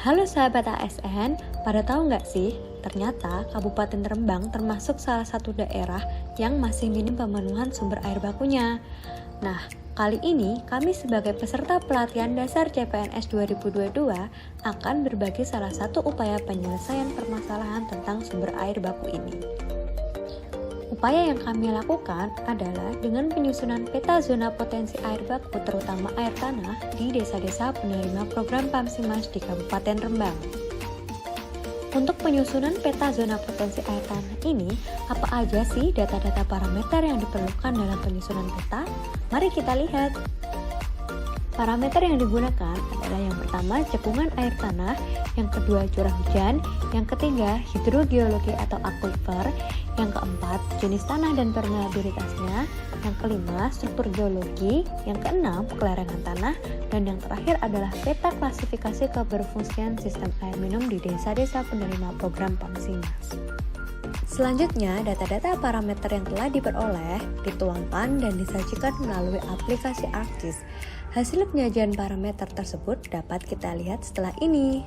Halo sahabat ASN, pada tahu nggak sih, ternyata Kabupaten Rembang termasuk salah satu daerah yang masih minim pemenuhan sumber air bakunya. Nah, kali ini kami sebagai peserta pelatihan dasar CPNS 2022 akan berbagi salah satu upaya penyelesaian permasalahan tentang sumber air baku ini. Upaya yang kami lakukan adalah dengan penyusunan peta zona potensi air baku terutama air tanah di desa-desa penerima program PAMSIMAS di Kabupaten Rembang. Untuk penyusunan peta zona potensi air tanah ini, apa aja sih data-data parameter yang diperlukan dalam penyusunan peta? Mari kita lihat. Parameter yang digunakan adalah yang pertama cekungan air tanah, yang kedua curah hujan, yang ketiga hidrogeologi atau aquifer, yang keempat jenis tanah dan permeabilitasnya, yang kelima struktur geologi, yang keenam kelarangan tanah, dan yang terakhir adalah peta klasifikasi keberfungsian sistem air minum di desa-desa penerima program PAMSIMAS. Selanjutnya, data-data parameter yang telah diperoleh dituangkan dan disajikan melalui aplikasi ArcGIS. Hasil penyajian parameter tersebut dapat kita lihat setelah ini.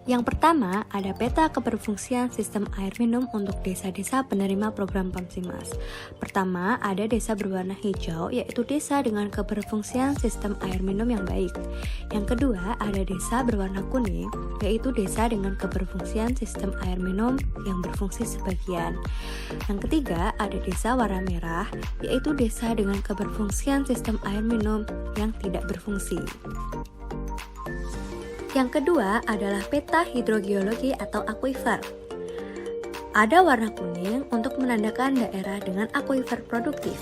Yang pertama, ada peta keberfungsian sistem air minum untuk desa-desa penerima program PAMSIMAS. Pertama, ada desa berwarna hijau, yaitu desa dengan keberfungsian sistem air minum yang baik. Yang kedua, ada desa berwarna kuning, yaitu desa dengan keberfungsian sistem air minum yang berfungsi sebagian. Yang ketiga, ada desa warna merah, yaitu desa dengan keberfungsian sistem air minum yang tidak berfungsi. Yang kedua adalah peta hidrogeologi atau aquifer. Ada warna kuning untuk menandakan daerah dengan aquifer produktif.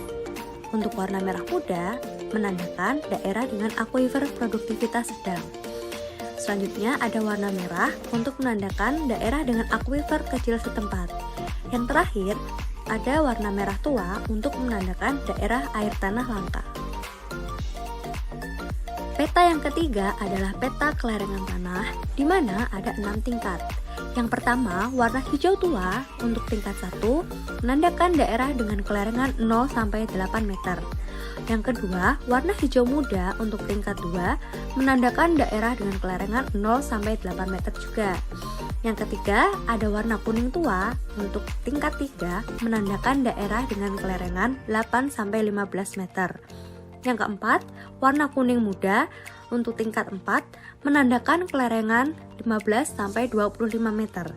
Untuk warna merah muda menandakan daerah dengan aquifer produktivitas sedang. Selanjutnya ada warna merah untuk menandakan daerah dengan aquifer kecil setempat. Yang terakhir ada warna merah tua untuk menandakan daerah air tanah langka. Peta yang ketiga adalah peta kelarangan tanah, di mana ada 6 tingkat. Yang pertama, warna hijau tua untuk tingkat 1 menandakan daerah dengan kelarangan 0-8 meter. Yang kedua, warna hijau muda untuk tingkat 2 menandakan daerah dengan kelarangan 0-8 meter juga. Yang ketiga, ada warna kuning tua untuk tingkat 3 menandakan daerah dengan kelarangan 8-15 meter. Yang keempat, warna kuning muda untuk tingkat 4 menandakan kelarangan 15-25 meter.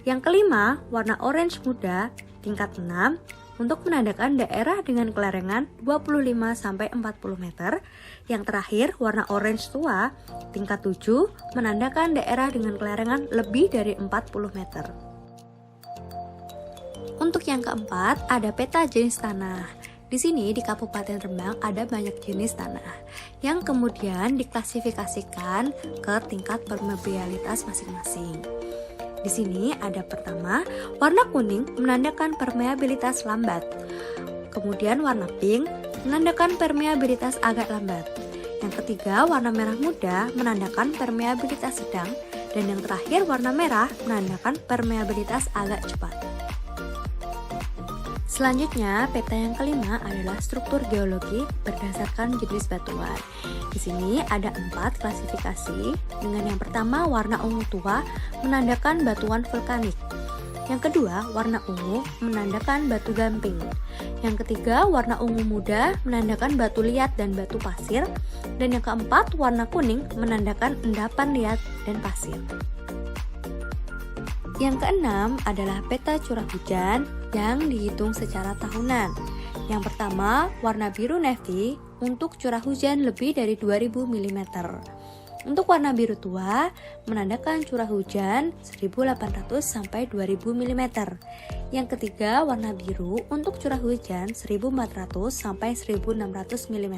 Yang kelima, warna orange muda tingkat 6 untuk menandakan daerah dengan kelarangan 25-40 meter. Yang terakhir, warna orange tua tingkat 7 menandakan daerah dengan kelarangan lebih dari 40 meter. Untuk yang keempat, ada peta jenis tanah. Di sini di Kabupaten Rembang ada banyak jenis tanah yang kemudian diklasifikasikan ke tingkat permeabilitas masing-masing. Di sini ada pertama, warna kuning menandakan permeabilitas lambat. Kemudian warna pink menandakan permeabilitas agak lambat. Yang ketiga, warna merah muda menandakan permeabilitas sedang, dan yang terakhir warna merah menandakan permeabilitas agak cepat. Selanjutnya, peta yang kelima adalah struktur geologi berdasarkan jenis batuan. Di sini ada 4 klasifikasi, dengan yang pertama warna ungu tua menandakan batuan vulkanik. Yang kedua, warna ungu menandakan batu gamping. Yang ketiga, warna ungu muda menandakan batu liat dan batu pasir. Dan yang keempat, warna kuning menandakan endapan liat dan pasir. Yang keenam adalah peta curah hujan yang dihitung secara tahunan. Yang pertama, warna biru navy untuk curah hujan lebih dari 2000 mm. Untuk warna biru tua menandakan curah hujan 1800 sampai 2000 mm. Yang ketiga, warna biru untuk curah hujan 1400 sampai 1600 mm.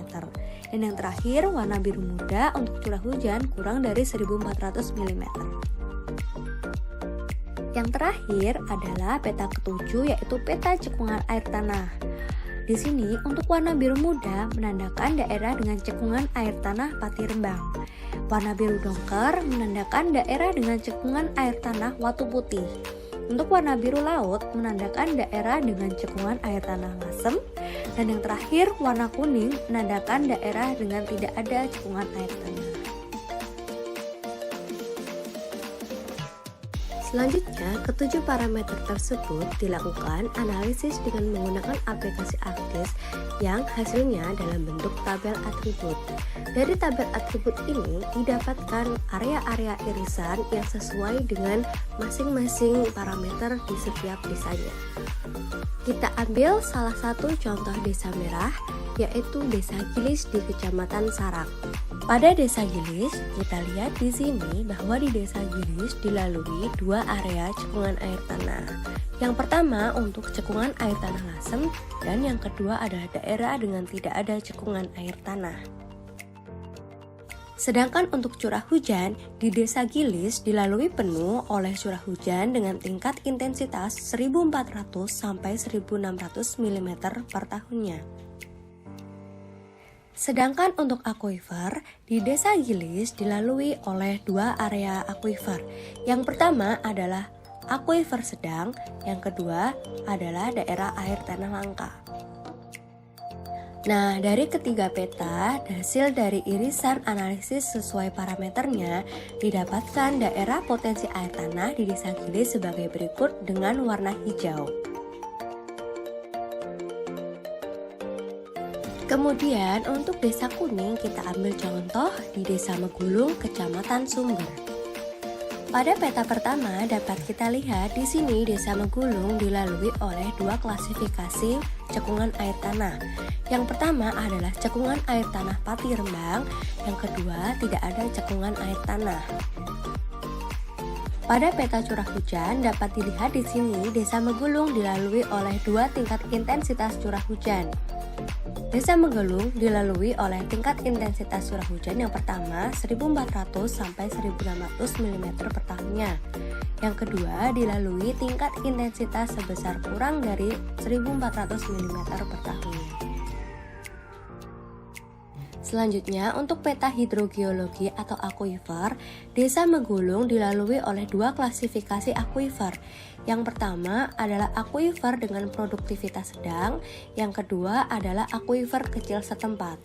Dan yang terakhir, warna biru muda untuk curah hujan kurang dari 1400 mm. Yang terakhir adalah peta ketujuh, yaitu peta cekungan air tanah. Di sini untuk warna biru muda menandakan daerah dengan cekungan air tanah Pati Rembang. Warna biru dongker menandakan daerah dengan cekungan air tanah Watu Putih. Untuk warna biru laut menandakan daerah dengan cekungan air tanah Lasem. Dan yang terakhir warna kuning menandakan daerah dengan tidak ada cekungan air tanah. Selanjutnya, ketujuh parameter tersebut dilakukan analisis dengan menggunakan aplikasi ArcGIS yang hasilnya dalam bentuk tabel atribut. Dari tabel atribut ini didapatkan area-area irisan yang sesuai dengan masing-masing parameter di setiap desanya. Kita ambil salah satu contoh desa merah, yaitu Desa Gilis di Kecamatan Sarang. Pada Desa Gilis, kita lihat di sini bahwa di Desa Gilis dilalui dua area cekungan air tanah. Yang pertama untuk cekungan air tanah lasem, dan yang kedua adalah daerah dengan tidak ada cekungan air tanah. Sedangkan untuk curah hujan, di Desa Gilis dilalui penuh oleh curah hujan dengan tingkat intensitas 1400 sampai 1600 mm per tahunnya. Sedangkan untuk akuifer, di Desa Gilis dilalui oleh dua area akuifer. Yang pertama adalah akuifer sedang, yang kedua adalah daerah air tanah langka. Nah, dari ketiga peta, hasil dari irisan analisis sesuai parameternya didapatkan daerah potensi air tanah di Desa Gilis sebagai berikut dengan warna hijau. Kemudian untuk Desa Kuning kita ambil contoh di Desa Megulung, Kecamatan Sumber. Pada peta pertama dapat kita lihat di sini Desa Megulung dilalui oleh dua klasifikasi cekungan air tanah. Yang pertama adalah cekungan air tanah Pati Rembang, yang kedua tidak ada cekungan air tanah. Pada peta curah hujan dapat dilihat di sini Desa Megulung dilalui oleh dua tingkat intensitas curah hujan. Desa Megulung dilalui oleh tingkat intensitas curah hujan yang pertama 1400 sampai 1600 mm per tahunnya. Yang kedua dilalui tingkat intensitas sebesar kurang dari 1400 mm per tahunnya. Selanjutnya, untuk peta hidrogeologi atau akuifer, Desa Megulung dilalui oleh dua klasifikasi akuifer. Yang pertama adalah akuifer dengan produktivitas sedang, yang kedua adalah akuifer kecil setempat.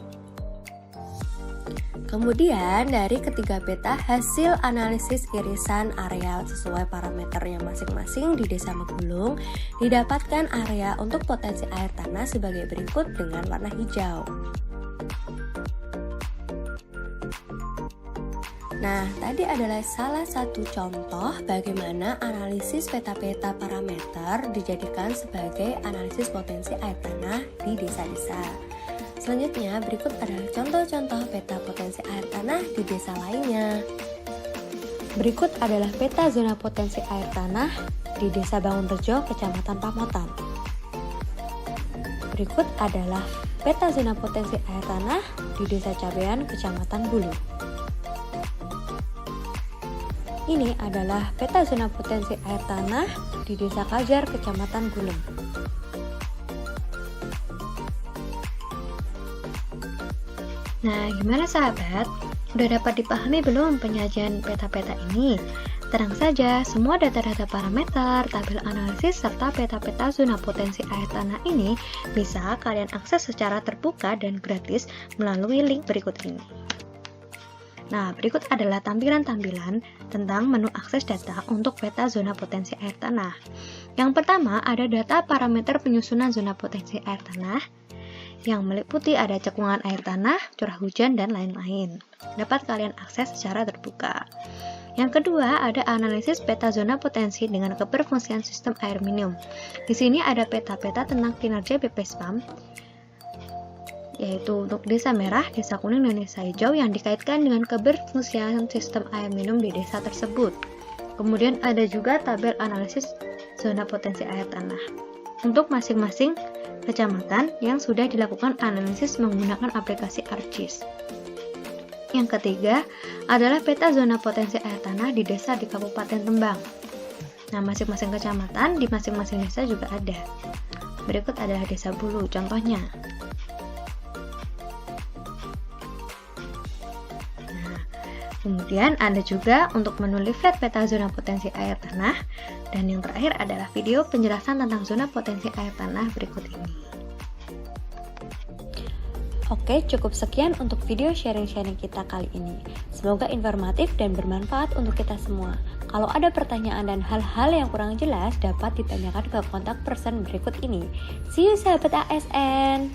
Kemudian dari ketiga peta hasil analisis irisan area sesuai parameternya masing-masing di Desa Megulung didapatkan area untuk potensi air tanah sebagai berikut dengan warna hijau. Nah, tadi adalah salah satu contoh bagaimana analisis peta-peta parameter dijadikan sebagai analisis potensi air tanah di desa-desa. Selanjutnya, berikut adalah contoh-contoh peta potensi air tanah di desa lainnya. Berikut adalah peta zona potensi air tanah di Desa Bangunrejo, Kecamatan Pamotan. Berikut adalah peta zona potensi air tanah di Desa Cabean, Kecamatan Bulu. Ini adalah peta zona potensi air tanah di Desa Kajar, Kecamatan Gulung. Nah, gimana sahabat? Udah dapat dipahami belum penyajian peta-peta ini? Tenang saja, semua data-data parameter, tabel analisis, serta peta-peta zona potensi air tanah ini bisa kalian akses secara terbuka dan gratis melalui link berikut ini. Nah, berikut adalah tampilan-tampilan tentang menu akses data untuk peta zona potensi air tanah. Yang pertama, ada data parameter penyusunan zona potensi air tanah, yang meliputi ada cekungan air tanah, curah hujan, dan lain-lain. Dapat kalian akses secara terbuka. Yang kedua, ada analisis peta zona potensi dengan keberfungsian sistem air minum. Di sini ada peta-peta tentang kinerja BPSPAM, yaitu untuk Desa Merah, Desa Kuning, dan Desa Hijau yang dikaitkan dengan keberfungsian sistem air minum di desa tersebut. Kemudian ada juga tabel analisis zona potensi air tanah untuk masing-masing kecamatan yang sudah dilakukan analisis menggunakan aplikasi ArcGIS. Yang ketiga adalah peta zona potensi air tanah di desa di Kabupaten Rembang. Nah, masing-masing kecamatan di masing-masing desa juga ada. Berikut adalah Desa Bulu contohnya. Kemudian ada juga untuk menu leaflet peta zona potensi air tanah, dan yang terakhir adalah video penjelasan tentang zona potensi air tanah berikut ini. Oke, cukup sekian untuk video sharing-sharing kita kali ini. Semoga informatif dan bermanfaat untuk kita semua. Kalau ada pertanyaan dan hal-hal yang kurang jelas dapat ditanyakan ke kontak person berikut ini. See you sahabat ASN.